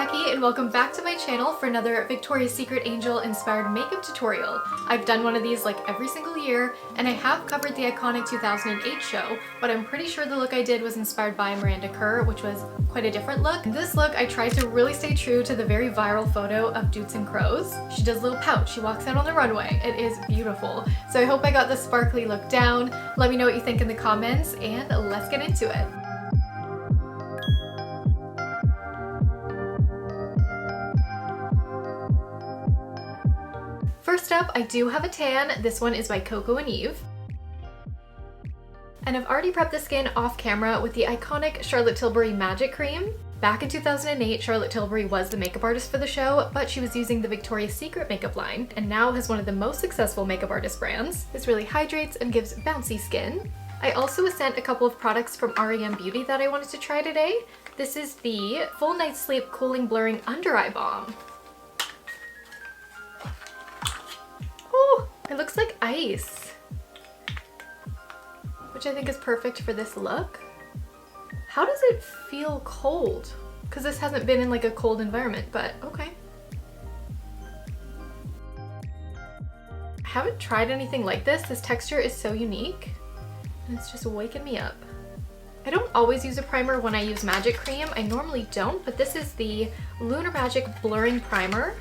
Jackie and welcome back to my channel for another Victoria's Secret Angel inspired makeup tutorial. I've done one of these like every single year and I have covered the iconic 2008 show, but I'm pretty sure the look I did was inspired by Miranda Kerr, which was quite a different look. In this look, I tried to really stay true to the very viral photo of Doutzen Kroes. She does a little pout, she walks out on the runway. It is beautiful. So I hope I got the sparkly look down. Let me know what you think in the comments and let's get into it. First up, I do have a tan. This one is by Coco and Eve. And I've already prepped the skin off camera with the iconic Charlotte Tilbury Magic Cream. Back in 2008, Charlotte Tilbury was the makeup artist for the show, but she was using the Victoria's Secret makeup line and now has one of the most successful makeup artist brands. This really hydrates and gives bouncy skin. I also was sent a couple of products from R.E.M Beauty that I wanted to try today. This is the Full Night's Sleep Cooling Blurring Under Eye Balm. It looks like ice, which I think is perfect for this look. How does it feel cold? Because this hasn't been in like a cold environment, but okay. I haven't tried anything like this. This texture is so unique and it's just waking me up. I don't always use a primer when I use Magic Cream. I normally don't, but this is the Lunar Magic Blurring Primer.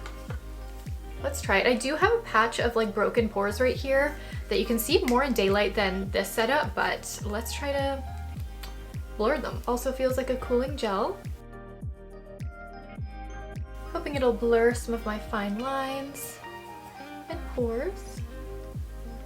Let's try it. I do have a patch of like broken pores right here that you can see more in daylight than this setup, but let's try to blur them. Also feels like a cooling gel. Hoping it'll blur some of my fine lines and pores.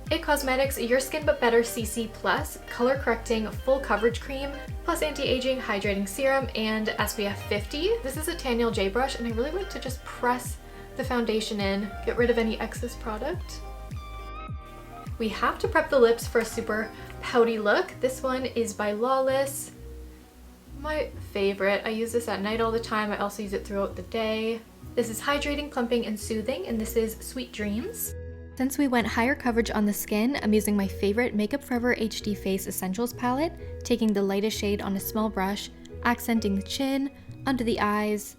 It Cosmetics Your Skin But Better CC Plus Color Correcting Full Coverage Cream plus Anti-Aging Hydrating Serum and SPF 50. This is a Taniel J brush and I really like to just press the foundation in, get rid of any excess product. We have to prep the lips for a super pouty look. This one is by Lawless. My favorite. I use this at night all the time. I also use it throughout the day. This is hydrating, plumping, and soothing, and this is Sweet Dreams. Since we went higher coverage on the skin, I'm using my favorite Makeup Forever HD Face Essentials palette, taking the lightest shade on a small brush, accenting the chin, under the eyes,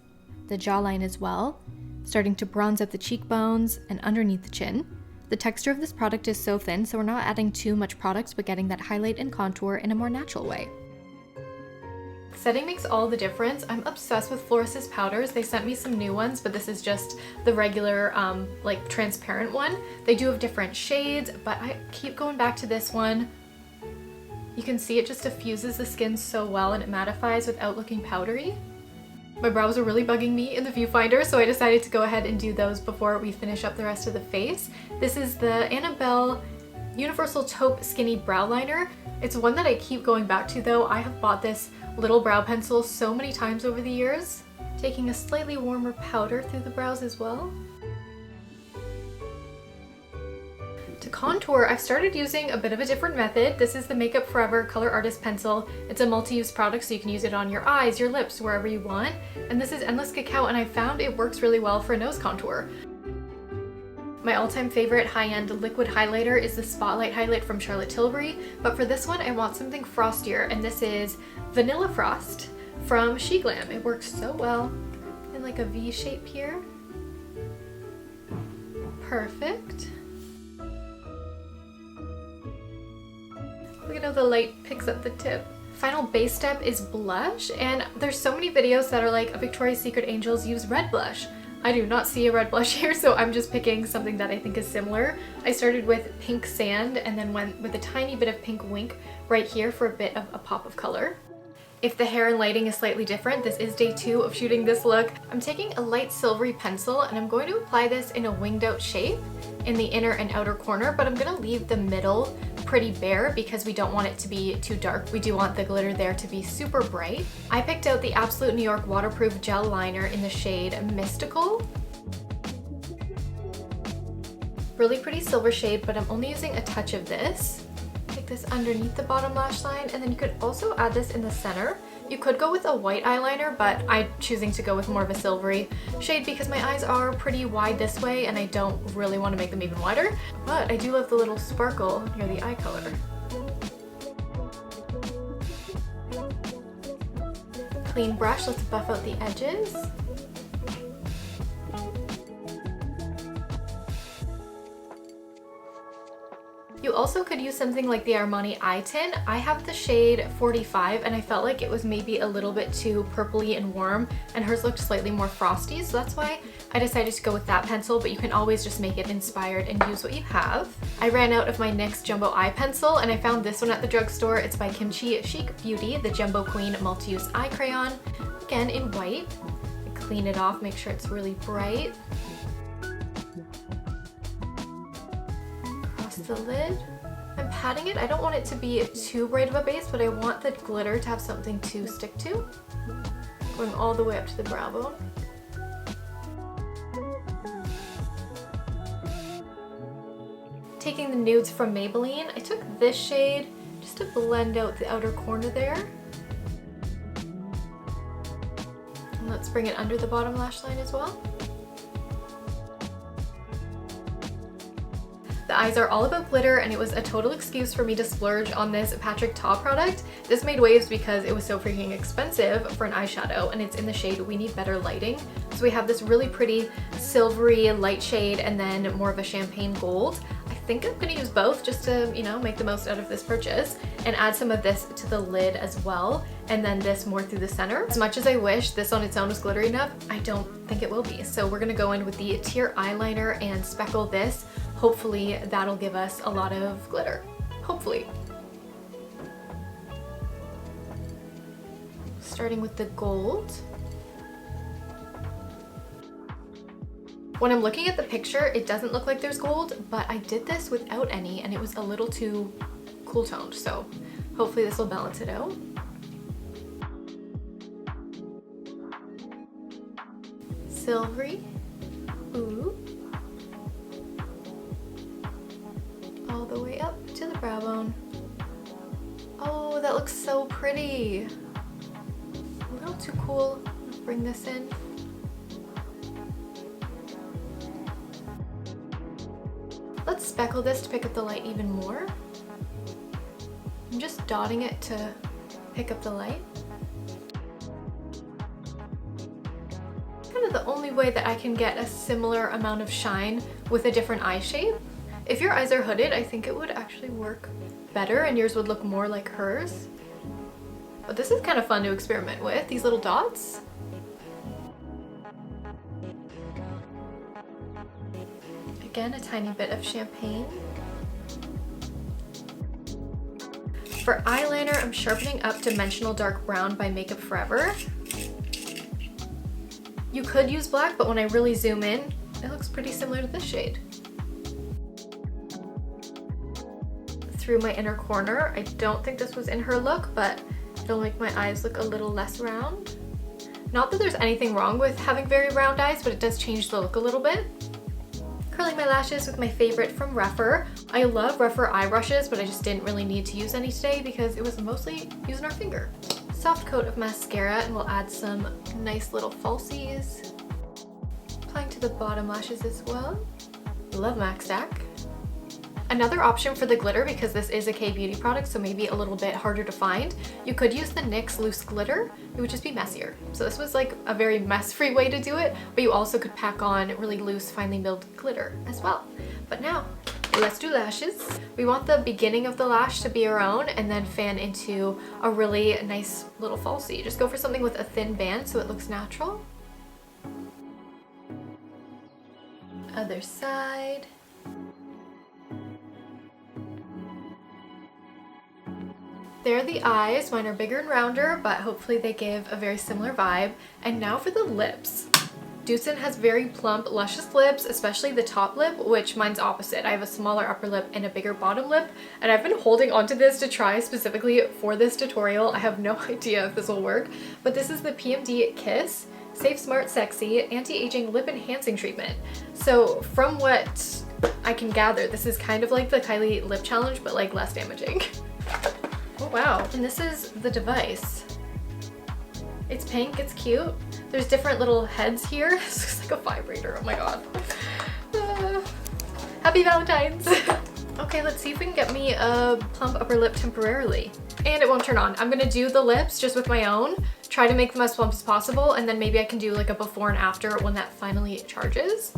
the jawline as well, starting to bronze up the cheekbones and underneath the chin. The texture of this product is so thin, so we're not adding too much product, but getting that highlight and contour in a more natural way. Setting makes all the difference. I'm obsessed with Floris's powders. They sent me some new ones, but this is just the regular, like transparent one. They do have different shades, but I keep going back to this one. You can see it just diffuses the skin so well and it mattifies without looking powdery. My brows are really bugging me in the viewfinder, so I decided to go ahead and do those before we finish up the rest of the face. This is the Annabelle Universal Taupe Skinny Brow Liner. It's one that I keep going back to though. I have bought this little brow pencil so many times over the years. Taking a slightly warmer powder through the brows as well. To contour, I've started using a bit of a different method. This is the Makeup Forever Color Artist Pencil. It's a multi-use product, so you can use it on your eyes, your lips, wherever you want. And this is Endless Cacao, and I found it works really well for a nose contour. My all-time favorite high-end liquid highlighter is the Spotlight Highlight from Charlotte Tilbury, but for this one I want something frostier, and this is Vanilla Frost from Glam. It works so well in like a V shape here. Perfect. Look at how the light picks up the tip. Final base step is blush, and there's so many videos that are like Victoria's Secret Angels use red blush. I do not see a red blush here, so I'm just picking something that I think is similar. I started with Pink Sand and then went with a tiny bit of Pink Wink right here for a bit of a pop of color. If the hair and lighting is slightly different, this is day 2 of shooting this look. I'm taking a light silvery pencil and I'm going to apply this in a winged out shape in the inner and outer corner, but I'm gonna leave the middle pretty bare because we don't want it to be too dark. We do want the glitter there to be super bright. I picked out the Absolute New York Waterproof Gel Liner in the shade Mystical. Really pretty silver shade, but I'm only using a touch of this. Take this underneath the bottom lash line, and then you could also add this in the center. You could go with a white eyeliner, but I'm choosing to go with more of a silvery shade because my eyes are pretty wide this way and I don't really want to make them even wider. But I do love the little sparkle near the eye color. Clean brush, let's buff out the edges. You also could use something like the Armani eye tint. I have the shade 45 and I felt like it was maybe a little bit too purpley and warm, and hers looked slightly more frosty, so that's why I decided to go with that pencil, but you can always just make it inspired and use what you have. I ran out of my NYX Jumbo Eye Pencil and I found this one at the drugstore. It's by Kimchi Chic Beauty, the Jumbo Queen Multi-Use Eye Crayon, again in white. I clean it off, make sure it's really bright. The lid. I'm patting it. I don't want it to be too bright of a base, but I want the glitter to have something to stick to. Going all the way up to the brow bone. Taking the nudes from Maybelline, I took this shade just to blend out the outer corner there. And let's bring it under the bottom lash line as well. The eyes are all about glitter, and it was a total excuse for me to splurge on this Patrick Ta product. This made waves because it was so freaking expensive for an eyeshadow, and it's in the shade We Need Better Lighting. So we have this really pretty silvery light shade and then more of a champagne gold. I think I'm gonna use both just to, you know, make the most out of this purchase, and add some of this to the lid as well, and then this more through the center. As much as I wish this on its own was glittery enough, I don't think it will be. So we're gonna go in with the Tear eyeliner and speckle this. Hopefully that'll give us a lot of glitter. Hopefully. Starting with the gold. When I'm looking at the picture, it doesn't look like there's gold, but I did this without any and it was a little too cool toned, so hopefully this will balance it out. Silvery. Ooh. All the way up to the brow bone. Oh, that looks so pretty. A little too cool. Let's bring this in. Let's speckle this to pick up the light even more. I'm just dotting it to pick up the light. Kind of the only way that I can get a similar amount of shine with a different eye shape. If your eyes are hooded, I think it would actually work better and yours would look more like hers. But this is kind of fun to experiment with, these little dots. Again, a tiny bit of champagne. For eyeliner, I'm sharpening up Dimensional Dark Brown by Makeup Forever. You could use black, but when I really zoom in, it looks pretty similar to this shade. Through my inner corner. I don't think this was in her look, but it'll make my eyes look a little less round. Not that there's anything wrong with having very round eyes, but it does change the look a little bit. Curling my lashes with my favorite from Rephr. I love Rephr eye brushes, but I just didn't really need to use any today because it was mostly using our finger. Soft coat of mascara, and we'll add some nice little falsies. Applying to the bottom lashes as well. Love MAC Stack. Another option for the glitter, because this is a K-beauty product, so maybe a little bit harder to find, you could use the NYX loose glitter. It would just be messier. So this was like a very mess-free way to do it, but you also could pack on really loose, finely milled glitter as well. But now, let's do lashes. We want the beginning of the lash to be our own and then fan into a really nice little falsie. Just go for something with a thin band so it looks natural. Other side. There are the eyes. Mine are bigger and rounder, but hopefully they give a very similar vibe. And now for the lips. Doutzen has very plump, luscious lips, especially the top lip, which mine's opposite. I have a smaller upper lip and a bigger bottom lip, and I've been holding onto this to try specifically for this tutorial. I have no idea if this will work, but this is the PMD Kiss Safe Smart Sexy Anti-Aging Lip Enhancing Treatment. So from what I can gather, this is kind of like the Kylie Lip Challenge, but like less damaging. Oh wow, and this is the device. It's pink, it's cute. There's different little heads here. This looks like a vibrator, oh my god. Happy Valentine's! Okay, let's see if we can get me a plump upper lip temporarily. And it won't turn on. I'm gonna do the lips just with my own, try to make them as plump as possible, and then maybe I can do like a before and after when that finally charges.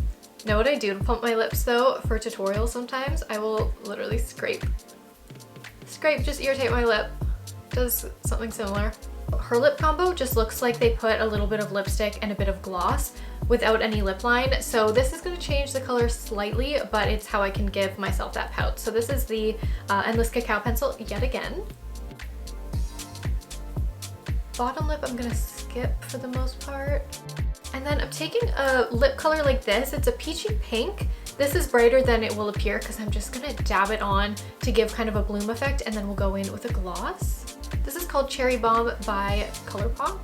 Know what I do to plump my lips though for tutorials sometimes? I will literally scrape. Scrape, just irritate my lip. Does something similar. Her lip combo just looks like they put a little bit of lipstick and a bit of gloss without any lip line. So this is going to change the color slightly, but it's how I can give myself that pout. So this is the Endless Cacao Pencil yet again. Bottom lip I'm going to skip for the most part. And then I'm taking a lip color like this. It's a peachy pink. This is brighter than it will appear because I'm just going to dab it on to give kind of a bloom effect, and then we'll go in with a gloss. This is called Cherry Bomb by ColourPop.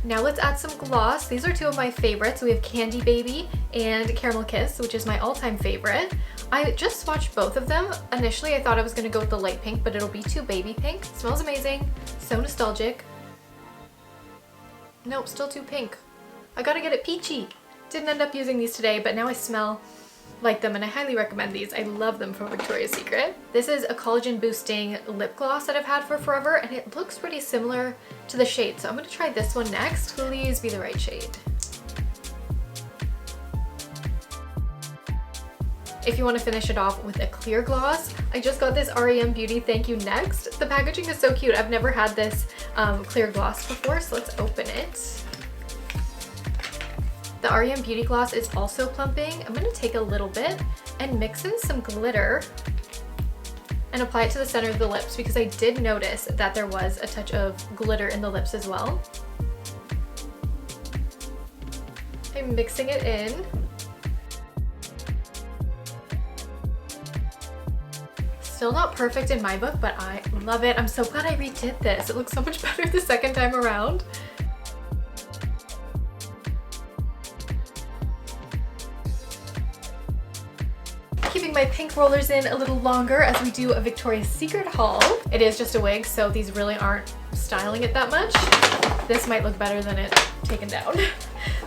Now let's add some gloss. These are two of my favorites. We have Candy Baby and Caramel Kiss, which is my all-time favorite. I just swatched both of them. Initially I thought I was going to go with the light pink, but it'll be too baby pink. Smells amazing. So nostalgic. Nope, still too pink. I gotta get it peachy. Didn't end up using these today, but now I smell like them and I highly recommend these. I love them from Victoria's Secret. This is a collagen boosting lip gloss that I've had for forever, and it looks pretty similar to the shade. So I'm gonna try this one next. Please be the right shade. If you want to finish it off with a clear gloss, I just got this R.E.M. Beauty Thank You Next. The packaging is so cute. I've never had this clear gloss before, so let's open it. The R.E.M. Beauty Gloss is also plumping. I'm going to take a little bit and mix in some glitter and apply it to the center of the lips because I did notice that there was a touch of glitter in the lips as well. I'm mixing it in. Still not perfect in my book, but I love it. I'm so glad I redid this. It looks so much better the second time around. Keeping my pink rollers in a little longer as we do a Victoria's Secret haul. It is just a wig, so these really aren't styling it that much. This might look better than it taken down.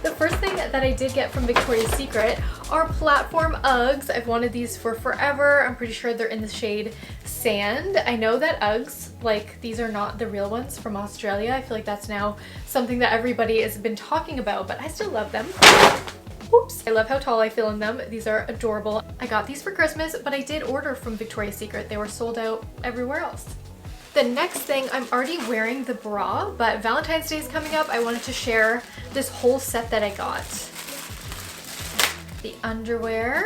The first thing that I did get from Victoria's Secret are platform Uggs. I've wanted these for forever. I'm pretty sure they're in the shade Sand. I know that Uggs, like, these are not the real ones from Australia. I feel like that's now something that everybody has been talking about, but I still love them. Oops. I love how tall I feel in them. These are adorable. I got these for Christmas, but I did order from Victoria's Secret. They were sold out everywhere else. The next thing, I'm already wearing the bra, but Valentine's Day is coming up. I wanted to share this whole set that I got. The underwear.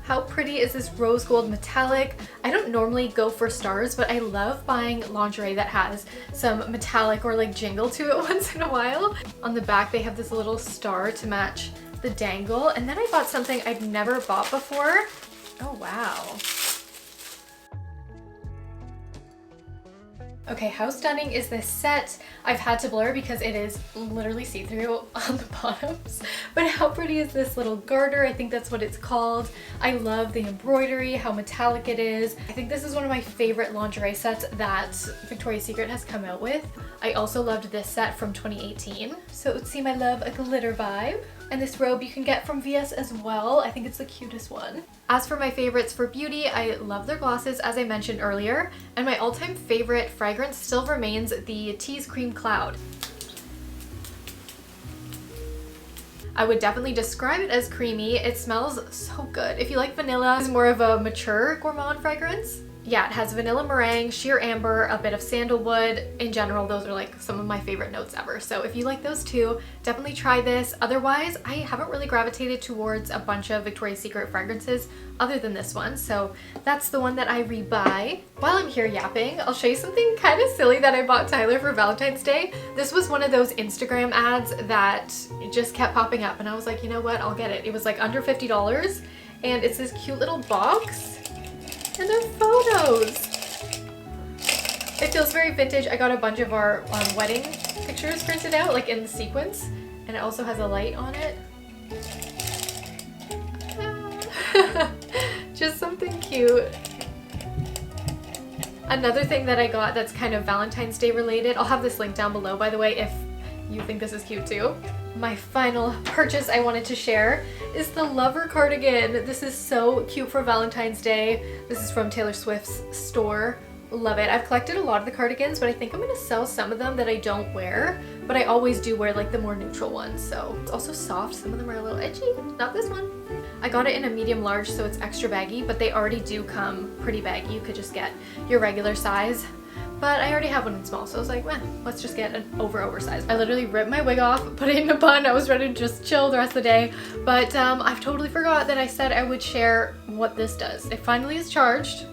How pretty is this rose gold metallic? I don't normally go for stars, but I love buying lingerie that has some metallic or like jingle to it once in a while. On the back, they have this little star to match the dangle. And then I bought something I'd never bought before. Oh, wow. Okay, how stunning is this set? I've had to blur because it is literally see-through on the bottoms. But how pretty is this little garter? I think that's what it's called. I love the embroidery, how metallic it is. I think this is one of my favorite lingerie sets that Victoria's Secret has come out with. I also loved this set from 2018. So it would seem I love a glitter vibe. And this robe you can get from Wyers as well. I think it's the cutest one. As for my favorites for beauty, I love their glosses, as I mentioned earlier. And my all-time favorite fragrance still remains the Tease Cream Cloud. I would definitely describe it as creamy. It smells so good. If you like vanilla, it's more of a mature gourmand fragrance. Yeah, it has vanilla meringue, sheer amber, a bit of sandalwood. In general, those are like some of my favorite notes ever. So if you like those two, definitely try this. Otherwise, I haven't really gravitated towards a bunch of Victoria's Secret fragrances other than this one. So that's the one that I rebuy. While I'm here yapping, I'll show you something kind of silly that I bought Tyler for Valentine's Day. This was one of those Instagram ads that just kept popping up and I was like, you know what, I'll get it. It was like under $50 and it's this cute little box. And they're photos. It feels very vintage. I got a bunch of our wedding pictures printed out, like in the sequence, and it also has a light on it. Just something cute. Another thing that I got that's kind of Valentine's Day related, I'll have this link down below, by the way, if you think this is cute too. My final purchase I wanted to share is the Lover cardigan. This is so cute for Valentine's Day. This is from Taylor Swift's store. Love it. I've collected a lot of the cardigans, but I think I'm gonna sell some of them that I don't wear, but I always do wear like the more neutral ones. So it's also soft. Some of them are a little itchy. Not this one. I got it in a medium large, so it's extra baggy, but they already do come pretty baggy. You could just get your regular size. But I already have one in small, so I was like, let's just get an oversized. I literally ripped my wig off, put it in a bun. I was ready to just chill the rest of the day. But I've totally forgot that I said I would share what this does. It finally is charged.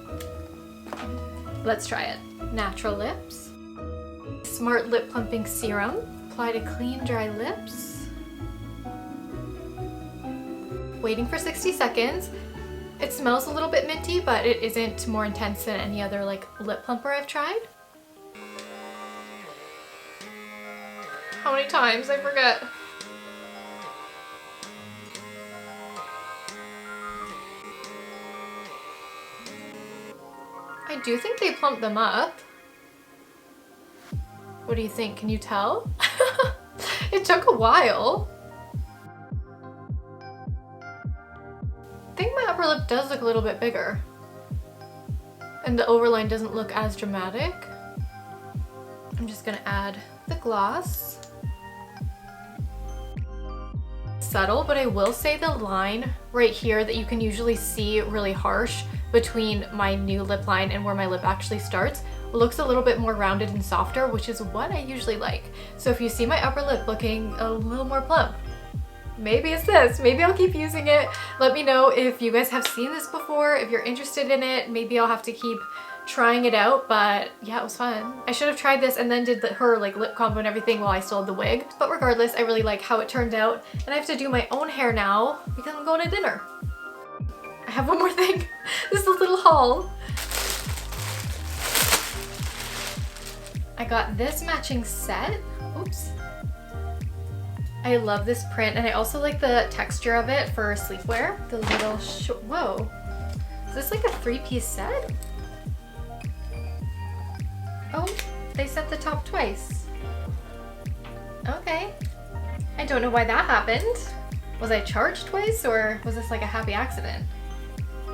Let's try it. Natural lips. Smart lip plumping serum. Apply to clean, dry lips. Waiting for 60 seconds. It smells a little bit minty, but it isn't more intense than any other like lip plumper I've tried. How many times? I forget. I do think they plump them up. What do you think? Can you tell? It took a while. I think my upper lip does look a little bit bigger. And the overline doesn't look as dramatic. I'm just gonna add the gloss. Subtle, but I will say the line right here that you can usually see really harsh between my new lip line and where my lip actually starts looks a little bit more rounded and softer, which is what I usually like. So if you see my upper lip looking a little more plump, maybe it's this. Maybe I'll keep using it. Let me know if you guys have seen this before, if you're interested in it. Maybe I'll have to keep trying it out, but yeah, it was fun. I should have tried this and then did her like lip combo and everything while I still had the wig. But regardless, I really like how it turned out, and I have to do my own hair now because I'm going to dinner. I have one more thing. This is a little haul. I got this matching set. Oops. I love this print, and I also like the texture of it for sleepwear. The little whoa. Is this like a 3-piece set? Oh, they sent the top twice. Okay. I don't know why that happened. Was I charged twice, or was this like a happy accident?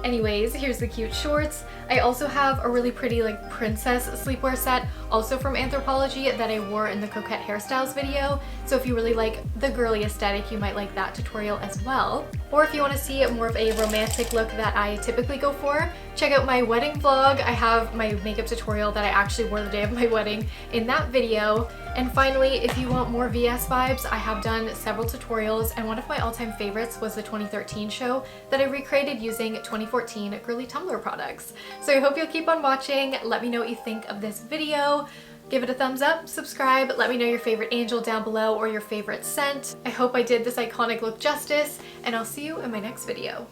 Anyways, here's the cute shorts. I also have a really pretty like princess sleepwear set, also from Anthropologie, that I wore in the Coquette Hairstyles video. So if you really like the girly aesthetic, you might like that tutorial as well. Or if you want to see more of a romantic look that I typically go for, check out my wedding vlog. I have my makeup tutorial that I actually wore the day of my wedding in that video. And finally, if you want more VS vibes, I have done several tutorials, and one of my all-time favorites was the 2013 show that I recreated using 2014 girly Tumblr products. So I hope you'll keep on watching. Let me know what you think of this video. Give it a thumbs up, subscribe, let me know your favorite angel down below or your favorite scent. I hope I did this iconic look justice, and I'll see you in my next video.